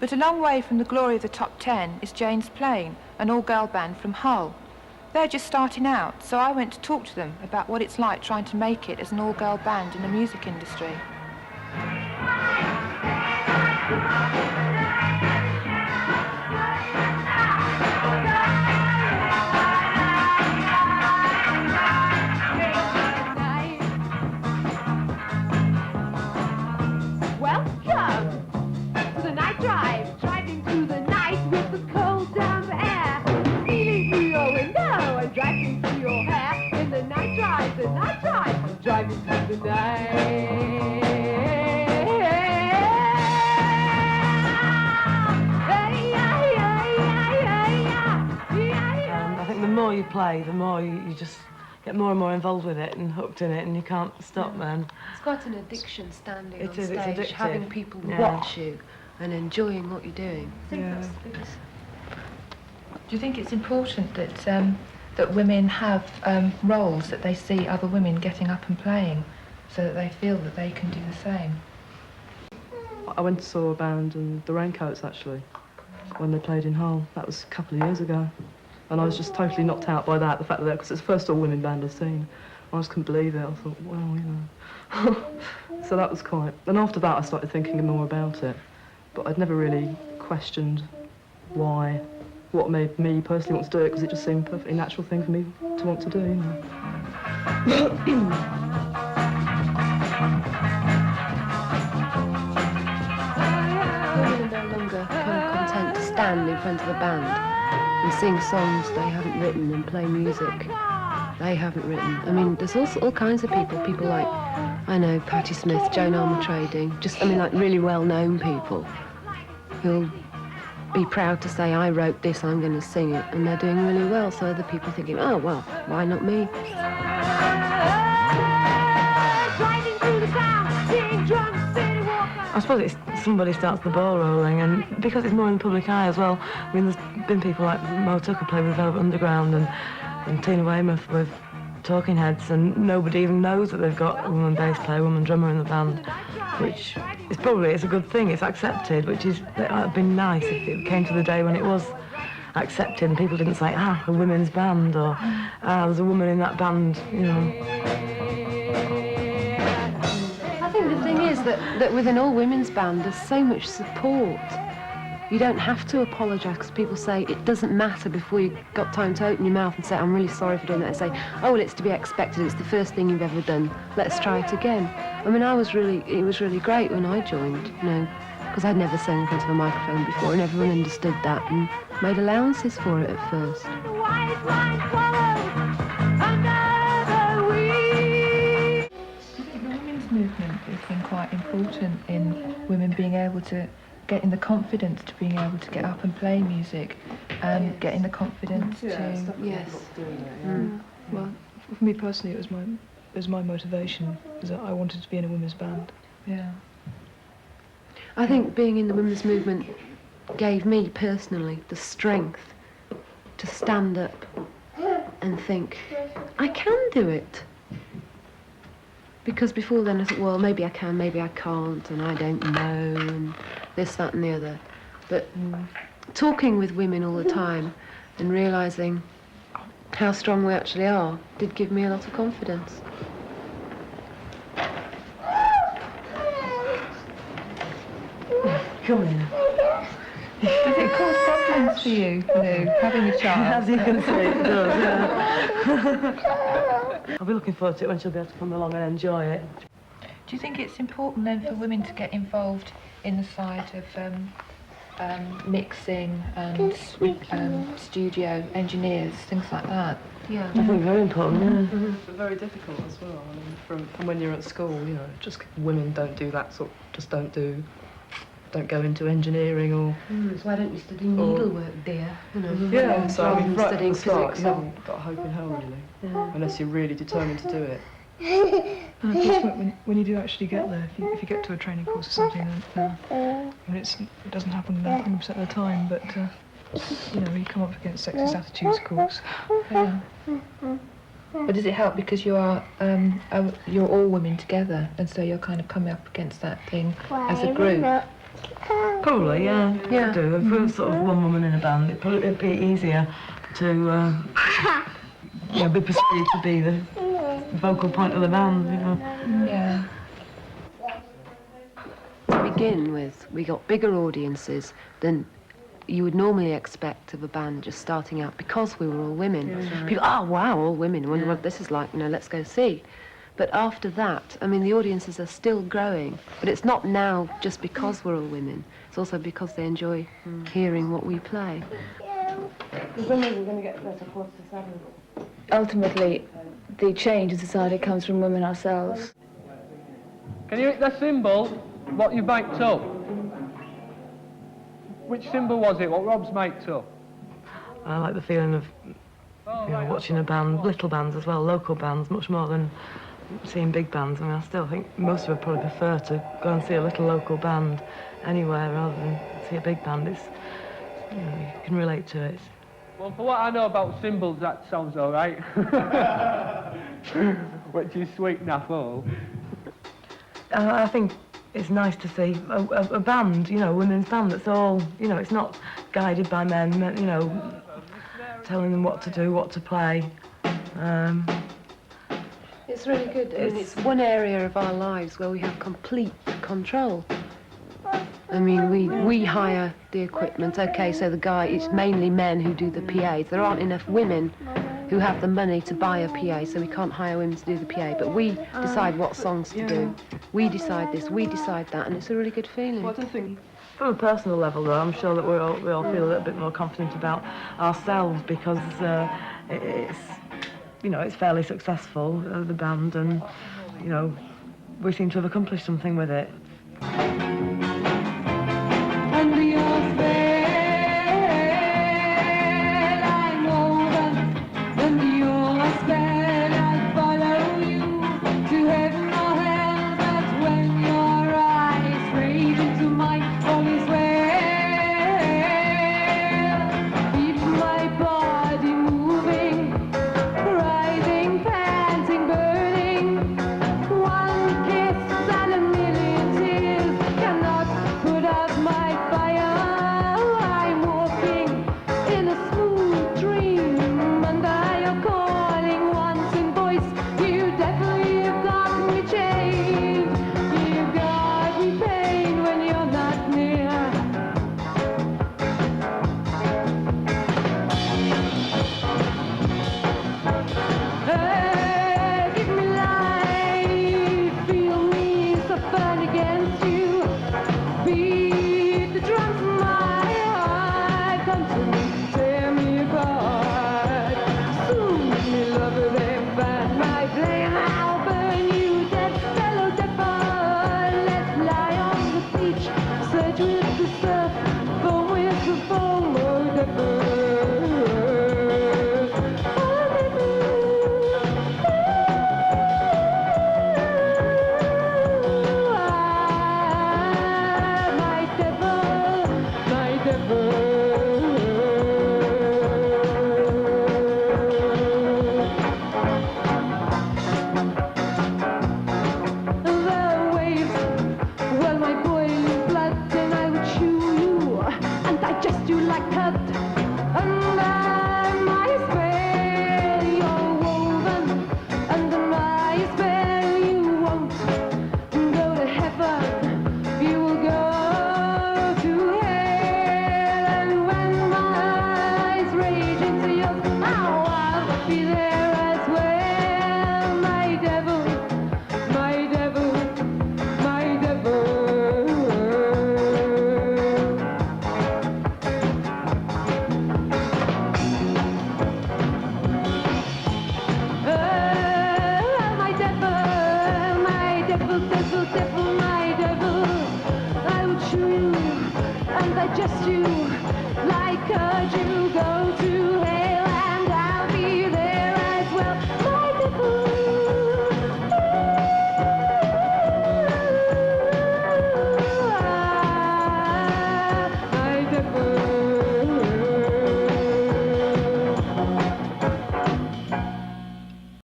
But a long way from the glory of the top 10 is Jane's Plain, an all-girl band from Hull. They're just starting out, so I went to talk to them about what it's like trying to make it as an all-girl band in the music industry. Driving through the night. I think the more you play, the more you just get more and more involved with it and hooked in it, and you can't stop then. It's quite an addiction standing on stage, it's addictive. having people watch you and enjoying what you're doing. Do you think it's important that that women have roles that they see other women getting up and playing, so that they feel that they can do the same? I went and saw a band, and the Raincoats actually, when they played in Hull. That was a couple of years ago, and I was just totally knocked out by that, the fact that because it's the first all-women band I've seen. I just couldn't believe it. I thought, well, you know. So that was quite. And after that, I started thinking more about it, but I'd never really questioned why. What made me personally want to do it, because it just seemed a perfectly natural thing for me to want to do, you know. Women are no longer content to stand in front of a band and sing songs they haven't written and play music they haven't written. I mean, there's also all kinds of people like, I know, Patti Smith, Joan Armatrading, like really well-known people who'll be proud to say, I wrote this, I'm going to sing it, and they're doing really well, so other people are thinking, oh, well, why not me? I suppose it's somebody starts the ball rolling, and because it's more in the public eye as well. I mean, there's been people like Mo Tucker play with Velvet Underground and Tina Weymouth with Talking Heads, and nobody even knows that they've got a woman bass player, a woman drummer in the band, which is probably, it's a good thing, it's accepted, which is, it would have been nice if it came to the day when it was accepted and people didn't say, a women's band, or there's a woman in that band, you know. I think the thing is that with an all-women's band, there's so much support. You don't have to apologise, because people say it doesn't matter before you've got time to open your mouth and say, I'm really sorry for doing that. They say, oh, well, it's to be expected, it's the first thing you've ever done, let's try it again. I mean, it was really great when I joined, you know, because I'd never sung in front of a microphone before, and everyone understood that and made allowances for it at first. Do you think the women's movement has been quite important in women being able to getting the confidence to being able to get up and play music, getting the confidence to... Yes. Well, for me personally, it was my motivation, was that I wanted to be in a women's band. Yeah. I think being in the women's movement gave me personally the strength to stand up and think, I can do it. Because before then I thought, well, maybe I can, maybe I can't, and I don't know, and this, that and the other. But talking with women all the time and realising how strong we actually are did give me a lot of confidence. Come here. Does it cause problems for you, Lou, having a child? As you can see, it does, yeah. I'll be looking forward to it when she'll be able to come along and enjoy it. Do you think it's important then for women to get involved in the side of mixing and studio engineers, things like that? Yeah. I think very important, yeah. But very difficult as well. I mean, from when you're at school, you know, just women don't do that sort. Just don't go into engineering or. So why don't you study needlework, dear? You know, Yeah. So I mean, right at studying the start, physics. you haven't got hope in hell really, unless you're really determined to do it. And of course, when you do actually get there, if you get to a training course or something, then I mean, it doesn't happen 100% of the time, but you know, you come up against sexist attitudes, of course. Yeah. But does it help because you're all women together, and so you're kind of coming up against that thing as a group? Probably, yeah. Yeah. Could do. If we were sort of one woman in a band, it'd be easier to be persuaded to be the vocal point of the band, you know. Yeah. To begin with, we got bigger audiences than you would normally expect of a band just starting out because we were all women. People, oh wow, all women, I wonder what this is like, let's go see. But after that, I mean, the audiences are still growing, but it's not now just because we're all women. It's also because they enjoy hearing what we play. Ultimately, the change in society comes from women ourselves. Can you hit the cymbal, what you baked up? Which cymbal was it, what Rob's baked up? I like the feeling of watching a band, little bands as well, local bands, much more than seeing big bands. I mean, I still think most of us probably prefer to go and see a little local band anywhere rather than see a big band. It's, you can relate to it. Well, for what I know about cymbals, that sounds all right. Which is sweet enough, all. I think it's nice to see a band, women's band that's all, it's not guided by men, telling them what to do, what to play. It's really good. I mean, it's one area of our lives where we have complete control. I mean, we hire the equipment. Okay, so it's mainly men who do the PAs. There aren't enough women who have the money to buy a PA, so we can't hire women to do the PA. But we decide what songs to do. We decide this, we decide that, and it's a really good feeling. Well, I don't think, from a personal level, though, I'm sure that we all feel a little bit more confident about ourselves because it's fairly successful, the band, and we seem to have accomplished something with it. Under your spell, I'm woven. Under your spell, I follow you to heaven or hell. But when your eyes rage into mine, all is well. Keep my body moving, rising, panting, burning. One kiss and a million tears cannot put out my fire. I'm walking in a smooth dream under your calling once in voice. You definitely have got me chained. You've got me pain when you're not near. Give me life, feel me suffer against you. Beat the drums in my heart, come to me, tear me apart. Soon me lover, they find my flame. I'll burn you dead, fellow devil. Let's lie on the beach, search with the surf, foam with the foam, oh devil. Just you, like a Jew, go